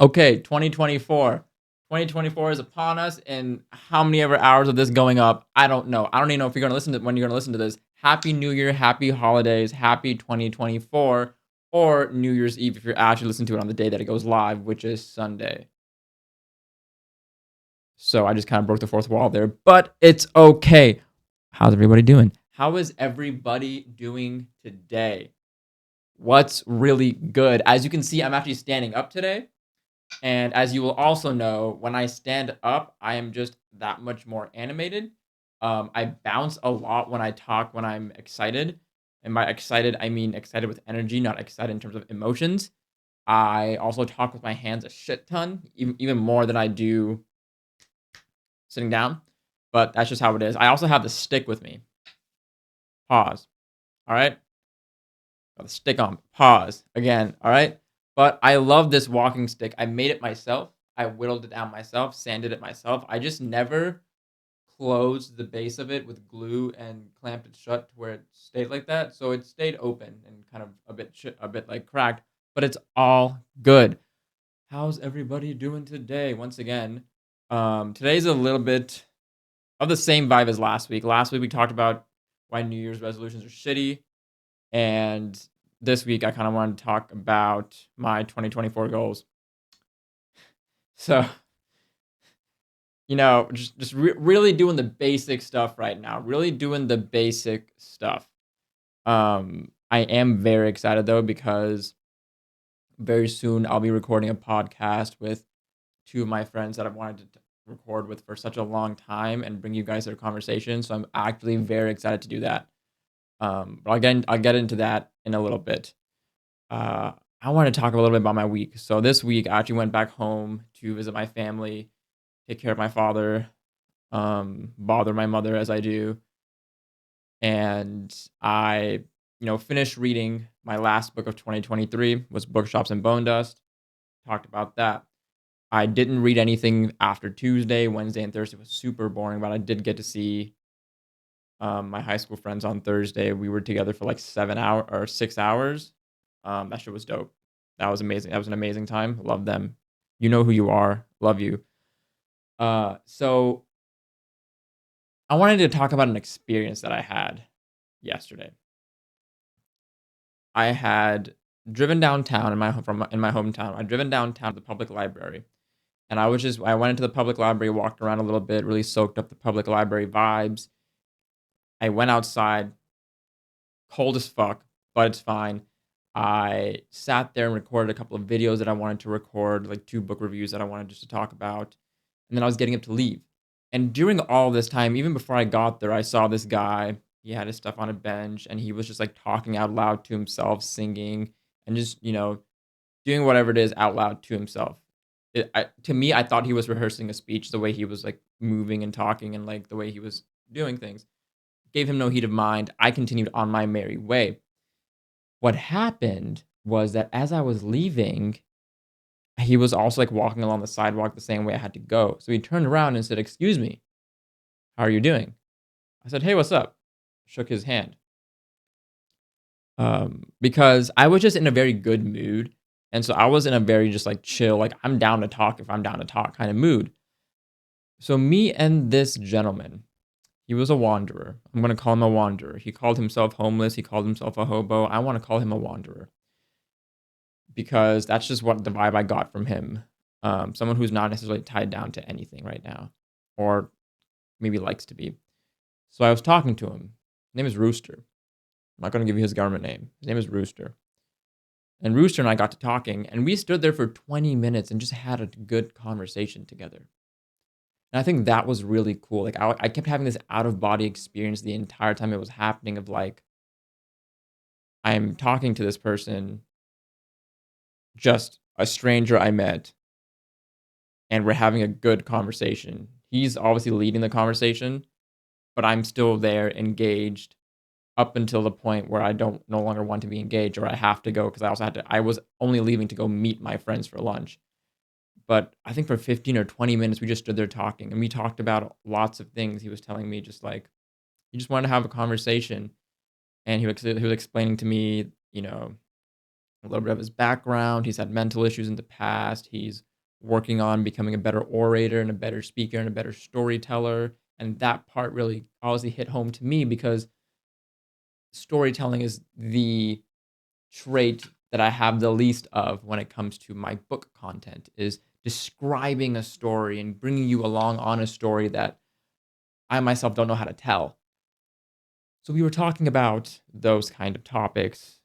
Okay, 2024. 2024 is upon us, and how many ever hours of this going up, I don't know. I don't even know if you're gonna listen to when you're gonna listen to this. Happy New Year, happy holidays, happy 2024, or New Year's Eve if you're actually listening to it on the day that it goes live, which is Sunday. So I just kind of broke the fourth wall there, but it's okay. How's everybody doing? How is everybody doing today? What's really good? As you can see, I'm actually standing up today. And as you will also know, when I stand up, I am just that much more animated. I bounce a lot when I talk when I'm excited. And by excited, I mean excited with energy, not excited in terms of emotions. I also talk with my hands a shit ton, even more than I do sitting down. But that's just how it is. I also have the stick with me. Pause. All right. Got the stick on. Pause. Again. All right. But I love this walking stick. I made it myself. I whittled it down myself, sanded it myself. I just never closed the base of it with glue and clamped it shut to where it stayed like that. So it stayed open and kind of a bit like cracked, but it's all good. How's everybody doing today? Once again, today's a little bit of the same vibe as last week. Last week we talked about why New Year's resolutions are shitty, and this week I kind of wanted to talk about my 2024 goals. So, really doing the basic stuff right now. Really doing the basic stuff. I am very excited though because very soon I'll be recording a podcast with two of my friends that I've wanted to record with for such a long time and bring you guys their conversation. So I'm actually very excited to do that. But I'll get into that in a little bit. Uh, I want to talk a little bit about my week. So this week I actually went back home to visit my family, take care of my father, bother my mother as I do, and I, finished reading my last book of 2023 was Bookshops and Bone Dust. Talked about that. I didn't read anything after Tuesday, Wednesday, and Thursday was super boring, but I did get to see my high school friends on Thursday. We were together for like 7 hour or 6 hours. That shit was dope. That was amazing. That was an amazing time. Love them. You know who you are. Love you. So I wanted to talk about an experience that I had yesterday. I had driven downtown in my hometown. I'd driven downtown to the public library, and I went into the public library, walked around a little bit, really soaked up the public library vibes. I went outside, cold as fuck, but it's fine. I sat there and recorded a couple of videos that I wanted to record, like 2 book reviews that I wanted just to talk about, and then I was getting up to leave. And during all this time, even before I got there, I saw this guy. He had his stuff on a bench, and he was just, like, talking out loud to himself, singing, and just, doing whatever it is out loud to himself. To me, I thought he was rehearsing a speech, the way he was, like, moving and talking and, like, the way he was doing things. Gave him no heed of mind. I continued on my merry way. What happened was that as I was leaving, he was also, like, walking along the sidewalk the same way I had to go. So he turned around and said, "Excuse me, how are you doing?" I said, "Hey, what's up?" Shook his hand. Because I was just in a very good mood, and so I was in a very just, like, chill, like, I'm down to talk if I'm down to talk kinda mood. So me and this gentleman, he was a wanderer. I'm gonna call him a wanderer. He called himself homeless, he called himself a hobo. I wanna call him a wanderer because that's just what the vibe I got from him. Someone who's not necessarily tied down to anything right now, or maybe likes to be. So I was talking to him. His name is Rooster. I'm not gonna give you his government name. His name is Rooster. And Rooster and I got to talking, and we stood there for 20 minutes and just had a good conversation together. And I think that was really cool. Like, I kept having this out of body experience the entire time it was happening of like, I'm talking to this person, just a stranger I met, and we're having a good conversation. He's obviously leading the conversation, but I'm still there engaged up until the point where I don't no longer want to be engaged or I have to go because I was only leaving to go meet my friends for lunch. But I think for 15 or 20 minutes we just stood there talking and we talked about lots of things. He was telling me just like he just wanted to have a conversation and he was explaining to me, a little bit of his background. He's had mental issues in the past. He's working on becoming a better orator and a better speaker and a better storyteller. And that part really obviously hit home to me because storytelling is the trait that I have the least of when it comes to my book content is describing a story and bringing you along on a story that I myself don't know how to tell. So we were talking about those kind of topics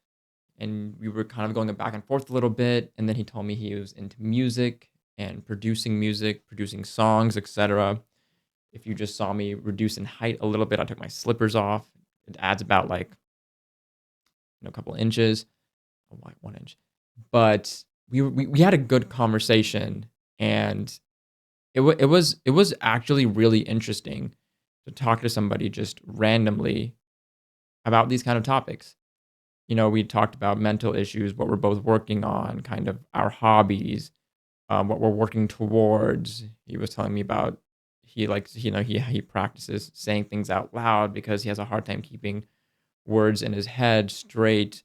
and we were kind of going back and forth a little bit. And then he told me he was into music, producing songs, etc. If you just saw me reduce in height a little bit, I took my slippers off. It adds about like a couple inches, like 1 inch. But we had a good conversation, and it was actually really interesting to talk to somebody just randomly about these kind of topics. We talked about mental issues, what we're both working on, kind of our hobbies, what we're working towards. He was telling me about he likes, he practices saying things out loud because he has a hard time keeping words in his head straight,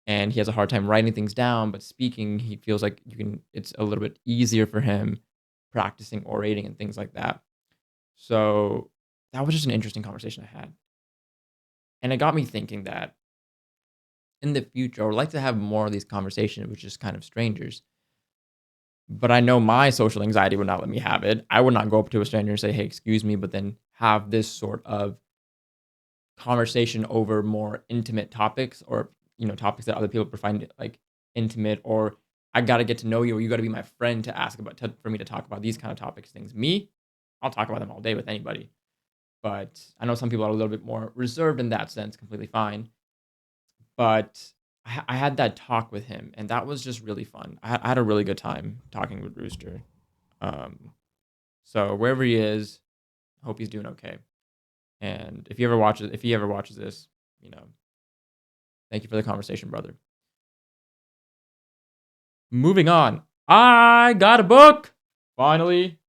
and he has a hard time writing things down. But speaking, he feels like it's a little bit easier for him practicing orating and things like that. So that was just an interesting conversation I had, and it got me thinking that in the future, I would like to have more of these conversations with just kind of strangers. But I know my social anxiety would not let me have it. I would not go up to a stranger and say, "Hey, excuse me," but then have this sort of conversation over more intimate topics, or topics that other people find like intimate, or I got to get to know you, or you got to be my friend to ask about for me to talk about these kind of topics. Things me, I'll talk about them all day with anybody. But I know some people are a little bit more reserved in that sense. Completely fine. But I had that talk with him, and that was just really fun. I had a really good time talking with Rooster. Um, so wherever he is, I hope he's doing okay. And if he ever watches this, thank you for the conversation, brother. Moving on, I got a book finally.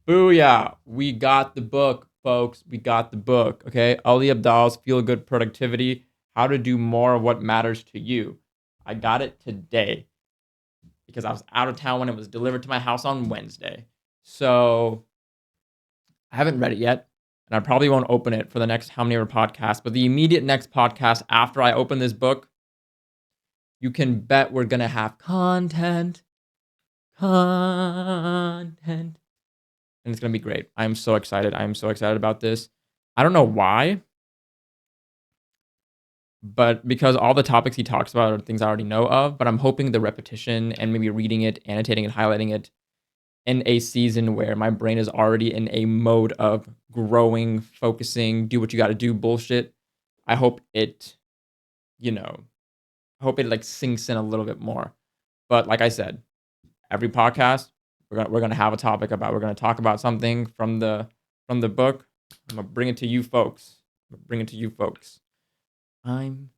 Booyah! We got the book, folks. We got the book. Okay, Ali Abdal's Feel Good Productivity: How to Do More of What Matters to You. I got it today because I was out of town when it was delivered to my house on Wednesday. So I haven't read it yet, and I probably won't open it for the next how many ever podcasts. But the immediate next podcast after I open this book, you can bet we're gonna have content, and it's gonna be great. I am so excited. I am so excited about this. I don't know why, but because all the topics he talks about are things I already know of. But I'm hoping the repetition and maybe reading it, annotating it, highlighting it in a season where my brain is already in a mode of growing, focusing, do what you got to do bullshit. I hope it, like sinks in a little bit more. But like I said, every podcast we're gonna have a topic about. We're gonna talk about something from the book. I'm gonna bring it to you folks. I'm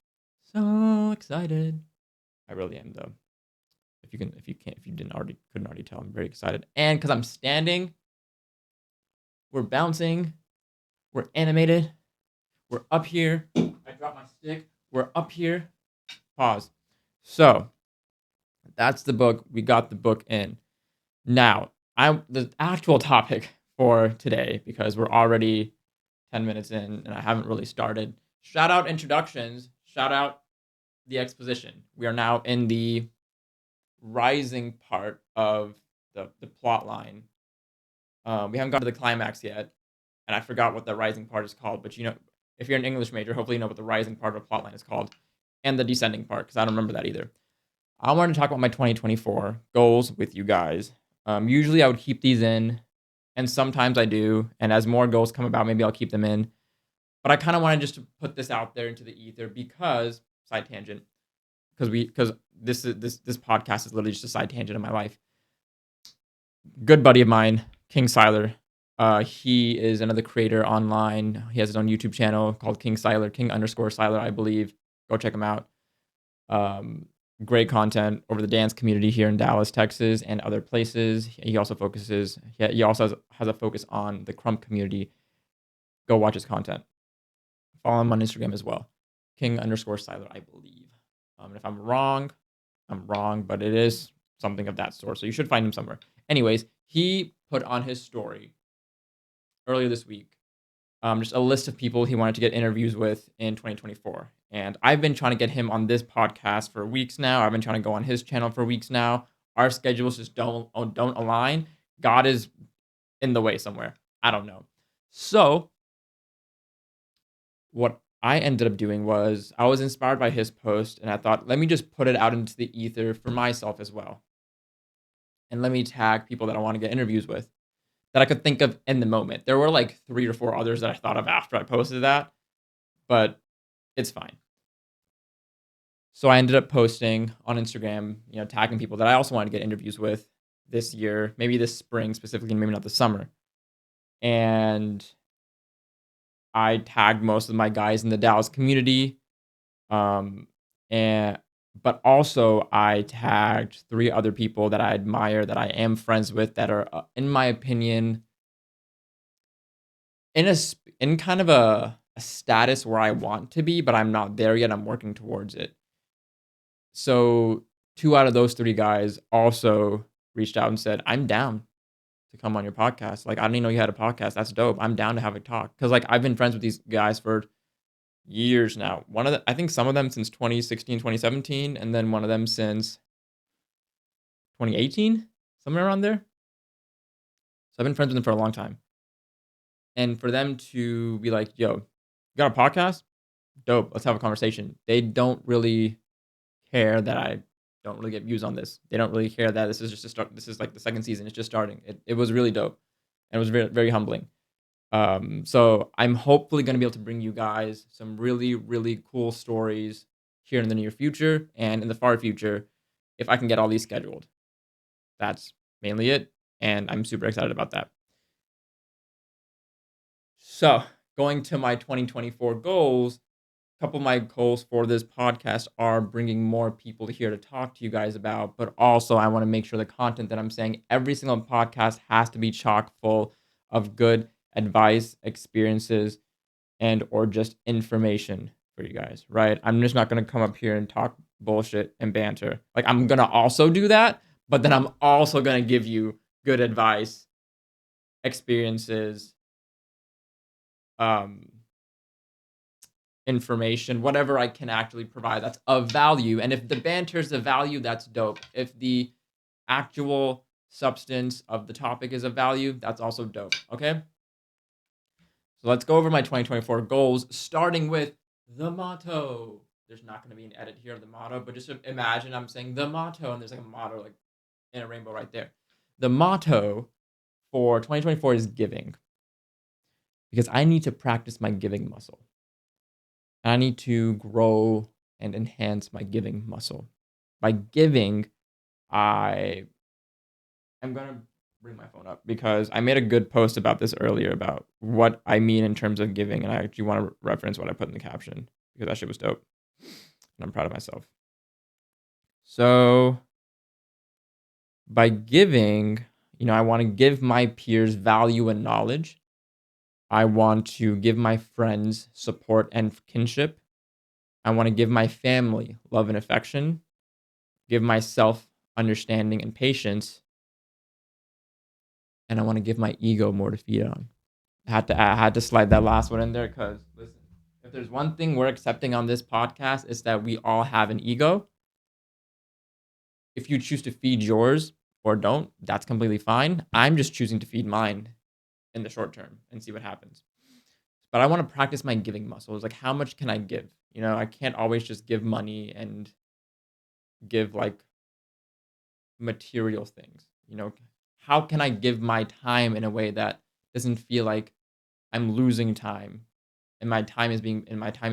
so excited. I really am though. If you couldn't already tell, I'm very excited. And because I'm standing, we're bouncing, we're animated, we're up here. I dropped my stick. We're up here. Pause. So that's the book. We got the book in. Now, the actual topic for today, because we're already 10 minutes in and I haven't really started. Shout out introductions. Shout out the exposition. We are now in the rising part of the plot line. We haven't gotten to the climax yet, and I forgot what the rising part is called. But if you're an English major, hopefully you know what the rising part of a plot line is called, and the descending part, because I don't remember that either. I wanted to talk about my 2024 goals with you guys. Usually I would keep these in, and sometimes I do. And as more goals come about, maybe I'll keep them in. But I kind of wanted just to put this out there into the ether because side tangent, because this podcast is literally just a side tangent in my life. Good buddy of mine, King Siler. He is another creator online. He has his own YouTube channel called King Siler, King_Siler, I believe. Go check him out. Great content over the dance community here in Dallas, Texas, and other places. He also has a focus on the Crump community. Go watch his content. Follow him on Instagram as well. King_Siler, I believe. And if I'm wrong, I'm wrong, but it is something of that sort. So you should find him somewhere. Anyways, he put on his story earlier this week just a list of people he wanted to get interviews with in 2024. And I've been trying to get him on this podcast for weeks now. I've been trying to go on his channel for weeks now. Our schedules just don't align. God is in the way somewhere. I don't know. So what I ended up doing was I was inspired by his post and I thought, let me just put it out into the ether for myself as well. And let me tag people that I want to get interviews with that I could think of in the moment. There were like 3 or 4 others that I thought of after I posted that, but it's fine. So I ended up posting on Instagram, tagging people that I also wanted to get interviews with this year, maybe this spring specifically, maybe not the summer. And I tagged most of my guys in the Dallas community. Um, and but also I tagged 3 other people that I admire, that I am friends with, that are, in my opinion, in kind of a status where I want to be, but I'm not there yet. I'm working towards it. So 2 out of those 3 guys also reached out and said, "I'm down to come on your podcast. Like, I didn't even know you had a podcast. That's dope. I'm down to have a talk." Because like I've been friends with these guys for years now. I think some of them since 2016, 2017, and then one of them since 2018, somewhere around there. So I've been friends with them for a long time. And for them to be like, "Yo, you got a podcast? Dope. Let's have a conversation." They don't really care that I don't really get views on this. They don't really care that this is just a start. This is like the second season. It's just starting. It was really dope, and it was very very humbling. So I'm hopefully gonna be able to bring you guys some really really cool stories here in the near future and in the far future, if I can get all these scheduled. That's mainly it, and I'm super excited about that. So going to my 2024 goals, couple of my goals for this podcast are bringing more people here to talk to you guys about, but also I want to make sure the content that I'm saying every single podcast has to be chock full of good advice, experiences, and or just information for you guys, right? I'm just not going to come up here and talk bullshit and banter. Like I'm going to also do that, but then I'm also going to give you good advice, experiences, um information, whatever I can actually provide that's of value. And if the banter is of value, that's dope. If the actual substance of the topic is of value, that's also dope. Okay. So let's go over my 2024 goals, starting with the motto. There's not going to be an edit here of the motto, but just imagine I'm saying the motto and there's like a motto like in a rainbow right there. The motto for 2024 is giving, because I need to practice my giving muscle. I need to grow and enhance my giving muscle. By giving, I am gonna bring my phone up because I made a good post about this earlier about what I mean in terms of giving, and I actually want to reference what I put in the caption because that shit was dope, and I'm proud of myself. So by giving, I want to give my peers value and knowledge. I want to give my friends support and kinship. I want to give my family love and affection, give myself understanding and patience, and I want to give my ego more to feed on. I had to slide that last one in there because listen, if there's one thing we're accepting on this podcast, it's that we all have an ego. If you choose to feed yours or don't, that's completely fine. I'm just choosing to feed mine in the short term and see what happens. But I want to practice my giving muscles. Like, how much can I give? I can't always just give money and give like material things. How can I give my time in a way that doesn't feel like I'm losing time and my time is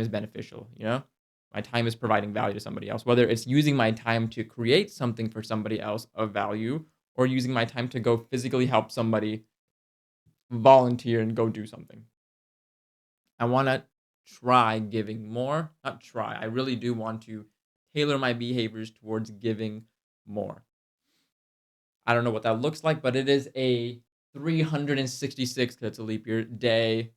beneficial, My time is providing value to somebody else, whether it's using my time to create something for somebody else of value or using my time to go physically help somebody volunteer and go do something. I want to try giving more, not try. I really do want to tailor my behaviors towards giving more. I don't know what that looks like, but it is a 366, because it's a leap year day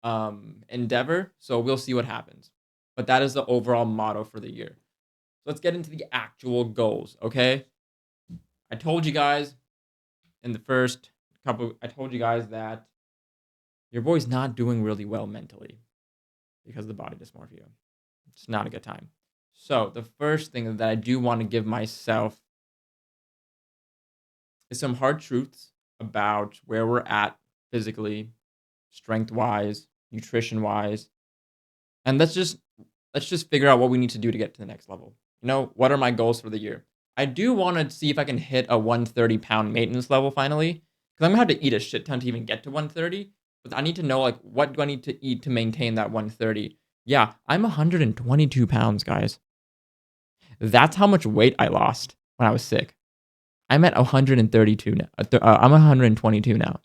endeavor. So we'll see what happens. But that is the overall motto for the year. So let's get into the actual goals, okay? I told you guys in the first I told you guys that your boy's not doing really well mentally because of the body dysmorphia. It's not a good time. So the first thing that I do want to give myself is some hard truths about where we're at physically, strength wise, nutrition wise, and let's just figure out what we need to do to get to the next level. What are my goals for the year? I do want to see if I can hit a 130-pound maintenance level finally, because I'm gonna have to eat a shit ton to even get to 130. But I need to know, like, what do I need to eat to maintain that 130? Yeah, I'm 122 pounds, guys. That's how much weight I lost when I was sick. I'm at 132 now. I'm 122 now.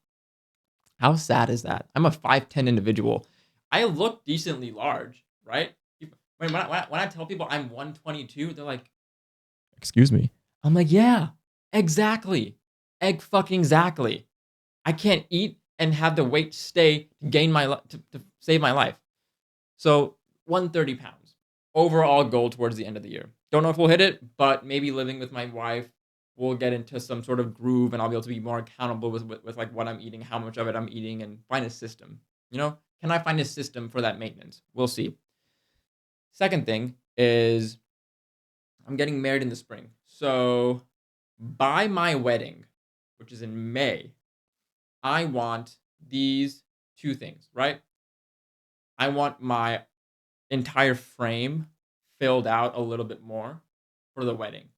How sad is that? I'm a 5'10" individual. I look decently large, right? When I tell people I'm 122, they're like, "Excuse me." I'm like, "Yeah, exactly. Egg fucking exactly. I can't eat and have the weight stay to gain to save my life." So 130 pounds. Overall goal towards the end of the year. Don't know if we'll hit it, but maybe living with my wife, we'll get into some sort of groove and I'll be able to be more accountable with like what I'm eating, how much of it I'm eating, and find a system. Can I find a system for that maintenance? We'll see. Second thing is I'm getting married in the spring. So by my wedding, which is in May, I want these two things, right? I want my entire frame filled out a little bit more for the wedding.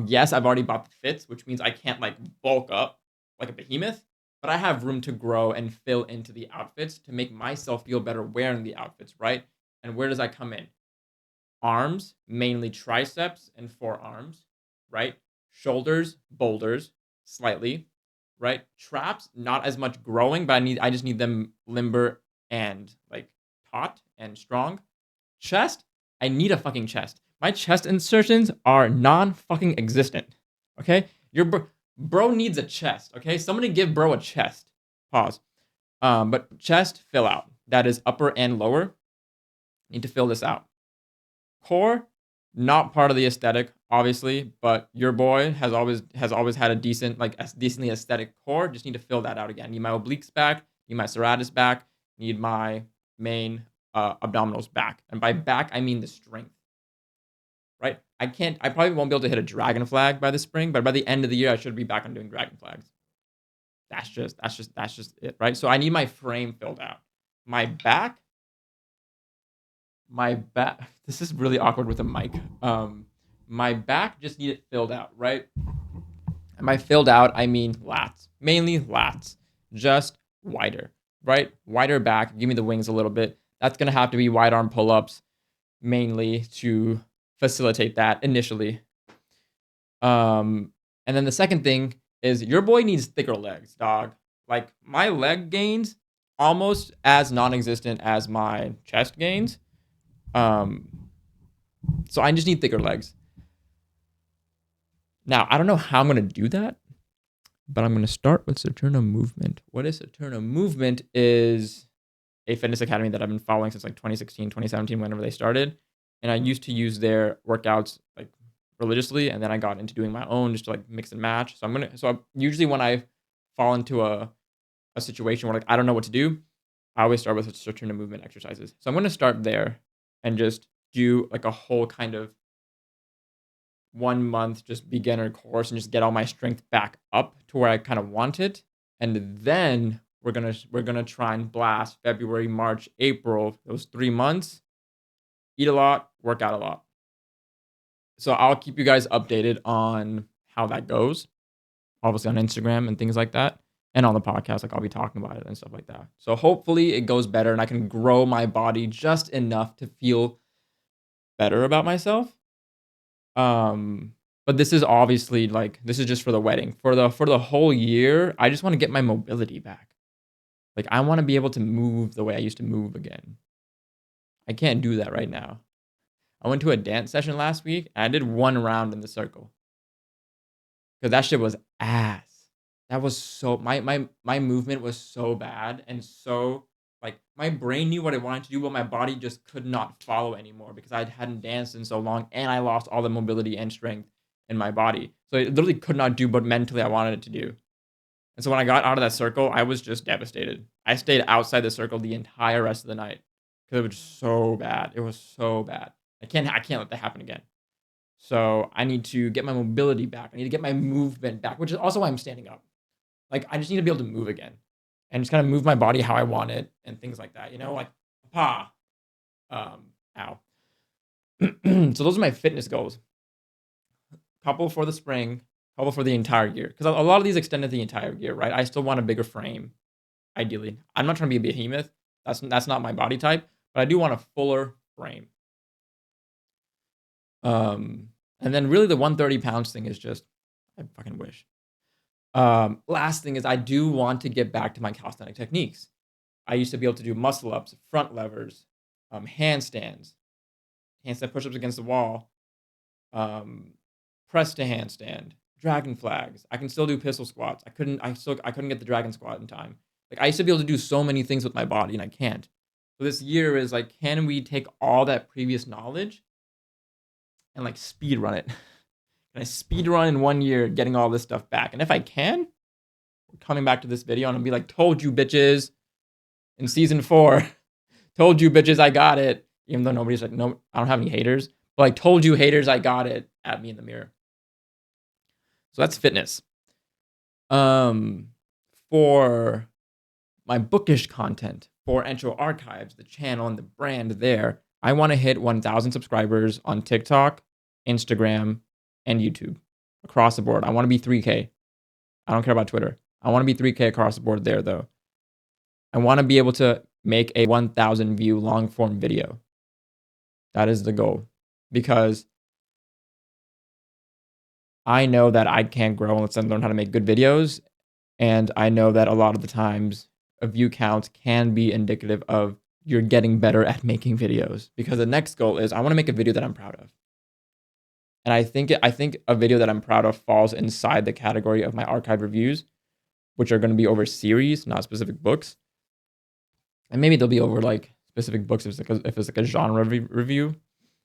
Yes, I've already bought the fits, which means I can't like bulk up like a behemoth, but I have room to grow and fill into the outfits to make myself feel better wearing the outfits, right? And where does that come in? Arms, mainly triceps and forearms, right? Shoulders, boulders, slightly, right? Traps, not as much growing, but I just need them limber and like taut and strong. Chest, I need a fucking chest. My chest insertions are non-fucking existent. Okay? Bro needs a chest. Okay? Somebody give bro a chest. Pause. But chest fill out. That is upper and lower. Need to fill this out. Core, not part of the aesthetic, obviously, but your boy has always had a decently aesthetic core. Just need to fill that out again. Need my obliques back. Need my serratus back. Need my main abdominals back. And by back, I mean the strength. Right? I probably won't be able to hit a dragon flag by the spring, but by the end of the year, I should be back on doing dragon flags. That's just it, right? So I need my frame filled out. My back, this is really awkward with a mic. My back just need it filled out, right? And by filled out, I mean lats, mainly lats, just wider, right? Wider back, give me the wings a little bit. That's gonna have to be wide arm pull ups mainly to facilitate that initially. And then the second thing is your boy needs thicker legs, dog. Like my leg gains almost as non-existent as my chest gains. Um, so I just need thicker legs. Now, I don't know how I'm going to do that, but I'm going to start with Saturno Movement. What is Saturno Movement is a fitness academy that I've been following since like 2016, 2017, whenever they started. And I used to use their workouts like religiously, and then I got into doing my own just to like mix and match. Usually when I fall into a situation where like I don't know what to do, I always start with Saturno Movement exercises. So I'm going to start there and just do like a whole kind of 1 month just beginner course and just get all my strength back up to where I kind of want it. And then we're gonna try and blast February, March, April, those 3 months, eat a lot, work out a lot. So I'll keep you guys updated on how that goes, obviously on Instagram and things like that. And on the podcast, like I'll be talking about it and stuff like that. So hopefully it goes better and I can grow my body just enough to feel better about myself. But this is obviously like this is just for the wedding. For the whole year, I just want to get my mobility back. Like I want to be able to move the way I used to move again. I can't do that right now. I went to a dance session last week and I did one round in the circle. Because that shit was ass. That was so my movement was so bad and so like my brain knew what it wanted to do, but my body just could not follow anymore because I hadn't danced in so long and I lost all the mobility and strength. in my body. So it literally could not do what mentally I wanted it to do. And so when I got out of that circle, I was just devastated. I stayed outside the circle the entire rest of the night because it was so bad. It was so bad. I can't let that happen again. So I need to get my mobility back. I need to get my movement back, which is also why I'm standing up. Like I just need to be able to move again and just kind of move my body how I want it and things like that. Like pa, ow. So those are my fitness goals. Couple for the spring, couple for the entire year. Because a lot of these extended the entire year, right? I still want a bigger frame, ideally. I'm not trying to be a behemoth. That's not my body type, but I do want a fuller frame. And then really the 130 pounds thing is just, I fucking wish. Last thing is I do want to get back to my calisthenic techniques. I used to be able to do muscle ups, front levers, handstands, handstand push-ups against the wall, press to handstand, dragon flags. I can still do pistol squats. I couldn't get the dragon squat in time. Like I used to be able to do so many things with my body and I can't. So this year is like, can we take all that previous knowledge and like speed run it? Can I speed run in 1 year getting all this stuff back? And if I can, we're coming back to this video and I'll be like, told you bitches in season 4, told you bitches I got it. Even though nobody's like, no, I don't have any haters. But like, told you haters I got it at me in the mirror. So that's fitness. For my bookish content, for Entro Archives, the channel and the brand there, I want to hit 1,000 subscribers on TikTok, Instagram, and YouTube across the board. I want to be 3K. I don't care about Twitter. I want to be 3K across the board there, though. I want to be able to make a 1,000 view long form video. That is the goal. Because I know that I can't grow unless I learn how to make good videos. And I know that a lot of the times a view count can be indicative of you're getting better at making videos. Because the next goal is I want to make a video that I'm proud of. And I think a video that I'm proud of falls inside the category of my archive reviews, which are going to be over series, not specific books. And maybe they'll be over like specific books if it's like a genre review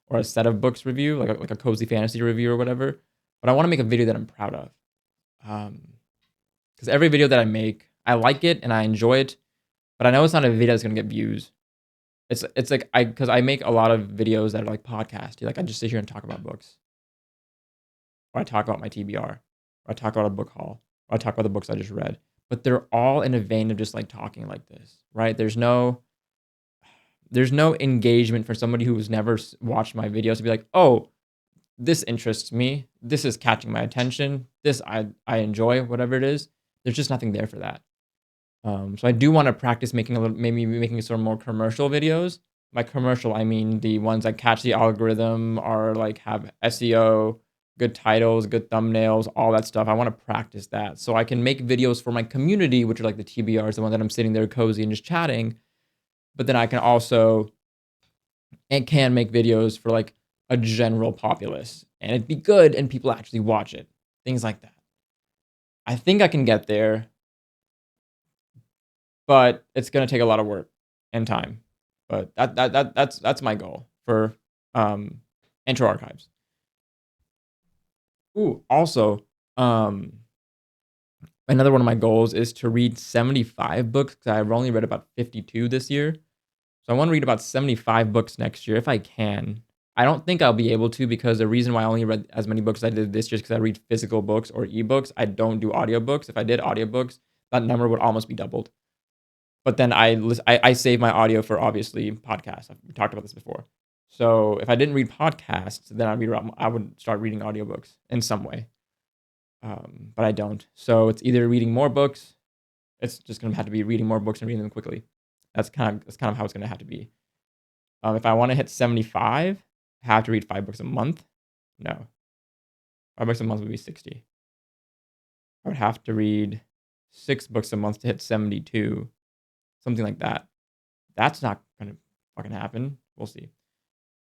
or a set of books review, like a cozy fantasy review or whatever. But I want to make a video that I'm proud of. Because every video that I make, I like it and I enjoy it, but I know it's not a video that's going to get views. It's like because I make a lot of videos that are like podcasty. Like I just sit here and talk about books. Or I talk about my TBR. Or I talk about a book haul. Or I talk about the books I just read. But they're all in a vein of just like talking like this, right? There's no engagement for somebody who's never watched my videos to be like, oh, this interests me. This is catching my attention. This I enjoy, whatever it is. There's just nothing there for that. So I do want to practice maybe making sort of more commercial videos. By commercial, I mean the ones that catch the algorithm or like have SEO, good titles, good thumbnails, all that stuff. I want to practice that so I can make videos for my community, which are like the TBRs, the one that I'm sitting there cozy and just chatting. But then I can also make videos for like a general populace and it'd be good and people actually watch it. Things like that. I think I can get there, but it's going to take a lot of work and time. But that's my goal for Entro Archives. Ooh, also, another one of my goals is to read 75 books because I've only read about 52 this year. So I want to read about 75 books next year if I can. I don't think I'll be able to because the reason why I only read as many books as I did this year is because I read physical books or ebooks. I don't do audiobooks. If I did audiobooks, that number would almost be doubled. But then I save my audio for obviously podcasts. We talked about this before. So if I didn't read podcasts, then I would start reading audiobooks in some way. But I don't. So it's either reading more books. It's just gonna have to be reading more books and reading them quickly. That's kind of how it's gonna have to be. If I want to hit 75, I have to read 5 books a month. No, 5 books a month would be 60. I would have to read 6 books a month to hit 72, something like that. That's not gonna fucking happen. We'll see.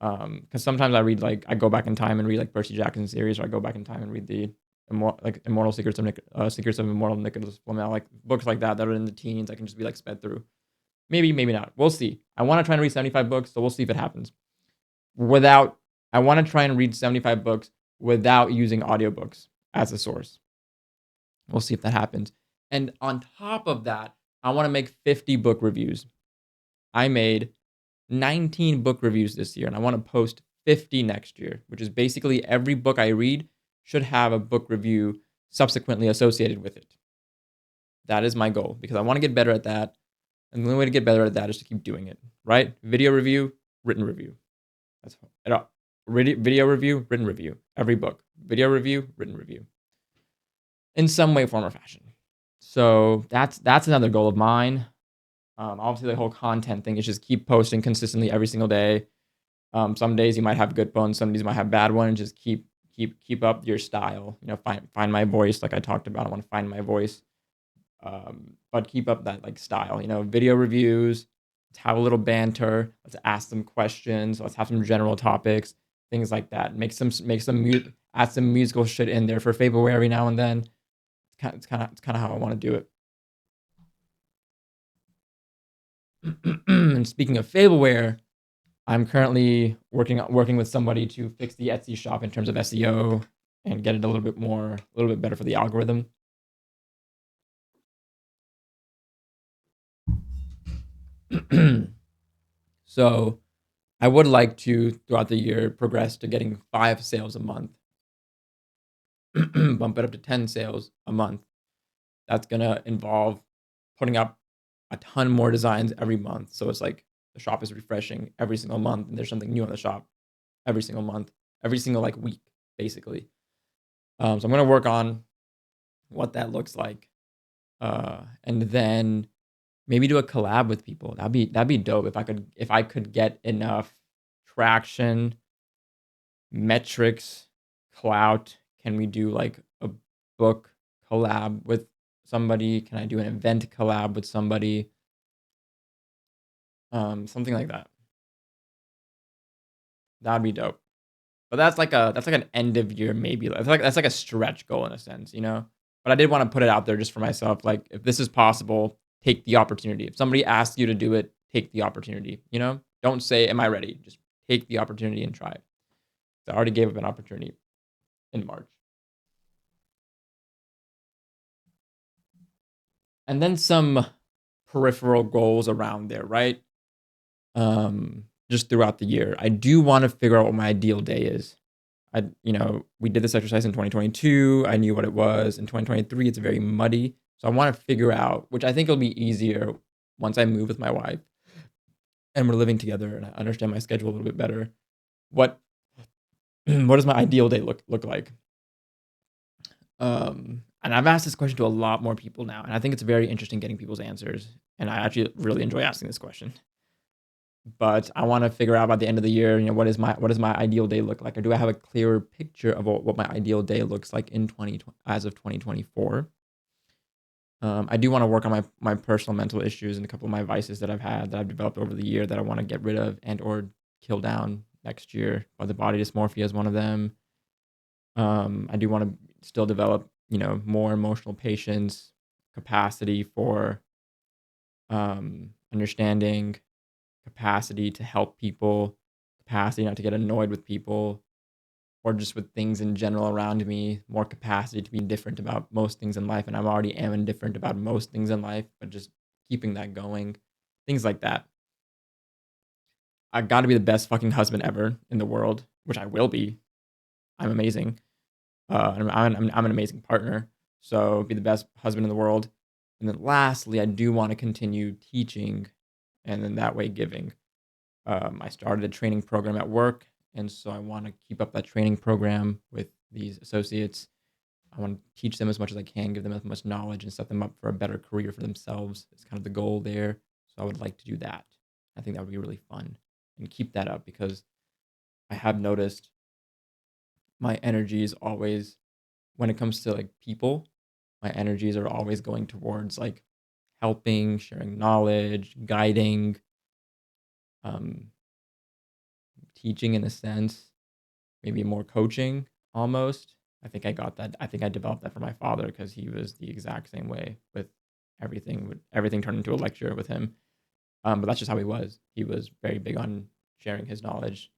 Because sometimes I read I go back in time and read like Percy Jackson series, or I go back in time and read the Immortal Secrets of Immortal Nicholas Flamel, like books like that are in the teens. I can just be like sped through. Maybe not. We'll see. I want to try and read 75 books, so we'll see if it happens. I want to try and read 75 books without using audiobooks as a source. We'll see if that happens. And on top of that, I want to make 50 book reviews. I made 19 book reviews this year, and I want to post 50 next year, which is basically every book I read should have a book review subsequently associated with it. That is my goal because I want to get better at that. And the only way to get better at that is to keep doing it, right? Video review, written review. That's it all. Video review, written review. Every book. Video review, written review. In some way, form, or fashion. So that's another goal of mine. Obviously, the whole content thing is just keep posting consistently every single day. Some days you might have good ones, some days you might have bad ones. Just keep up your style. You know, find my voice, like I talked about. I want to find my voice. But keep up that like style. You know, video reviews. Let's have a little banter. Let's ask some questions. Let's have some general topics, things like that. Add some musical shit in there for Fableware every now and then. It's kind of how I want to do it. And speaking of Fableware, I'm currently working with somebody to fix the Etsy shop in terms of SEO and get it a little bit better for the algorithm. So I would like to, throughout the year, progress to getting 5 sales a month. Bump it up to 10 sales a month. That's going to involve putting up a ton more designs every month. So it's like the shop is refreshing every single month and there's something new on the shop every single month, every single like week, basically. So I'm going to work on what that looks like. And then maybe do a collab with people. That'd be dope if I could get enough traction, metrics, clout. Can we do like a book collab with somebody? Can I do an event collab with somebody? Something like that. That'd be dope. But that's like an end of year maybe. That's like a stretch goal in a sense, you know. But I did want to put it out there just for myself. Like if this is possible, take the opportunity. If somebody asks you to do it, take the opportunity. You know, don't say, "Am I ready?" Just take the opportunity and try it. So I already gave up an opportunity in March. And then some peripheral goals around there, right? Just throughout the year. I do want to figure out what my ideal day is. We did this exercise in 2022. I knew what it was. In 2023, it's very muddy. So I want to figure out, which I think will be easier once I move with my wife and we're living together and I understand my schedule a little bit better. What does my ideal day look like? And I've asked this question to a lot more people now, and I think it's very interesting getting people's answers. And I actually really enjoy asking this question. But I want to figure out by the end of the year, what does my ideal day look like, or do I have a clearer picture of what my ideal day looks like in as of 2024? I do want to work on my personal mental issues and a couple of my vices that I've developed over the year that I want to get rid of and or kill down next year. But the body dysmorphia is one of them. I do want to still develop, more emotional patience, capacity for understanding, capacity to help people, capacity not to get annoyed with people or just with things in general around me, more capacity to be indifferent about most things in life. And I already am indifferent about most things in life, but just keeping that going, things like that. I got to be the best fucking husband ever in the world, which I will be. I'm amazing. I'm an amazing partner. So be the best husband in the world. And then lastly, I do want to continue teaching and then that way giving. I started a training program at work. And so I want to keep up that training program with these associates. I want to teach them as much as I can, give them as much knowledge and set them up for a better career for themselves. It's kind of the goal there. So I would like to do that. I think that would be really fun and keep that up because I have noticed my energy is always, when it comes to like people, my energies are always going towards like helping, sharing knowledge, guiding, teaching in a sense, maybe more coaching almost. I think I got that. I think I developed that from my father because he was the exact same way with everything. Everything turned into a lecture with him. But that's just how he was. He was very big on sharing his knowledge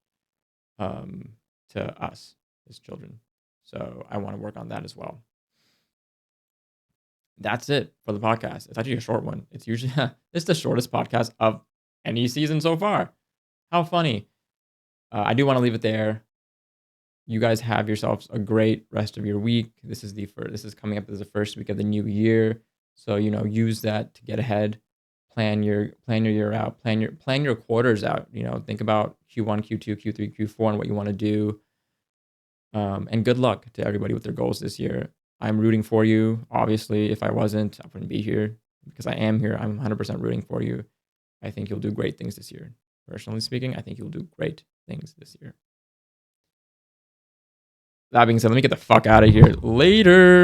to us, his children. So I want to work on that as well. That's it for the podcast. It's actually a short one. It's usually it's the shortest podcast of any season so far. How funny. I do want to leave it there. You guys have yourselves a great rest of your week. This is coming up as the first week of the new year. So, use that to get ahead. Plan your year out. Plan your quarters out. Think about Q1, Q2, Q3, Q4 and what you want to do. And good luck to everybody with their goals this year. I'm rooting for you. Obviously, if I wasn't, I wouldn't be here. Because I am here, I'm 100% rooting for you. I think you'll do great things this year. Personally speaking, I think you'll do great things this year. That being said, let me get the fuck out of here. Later.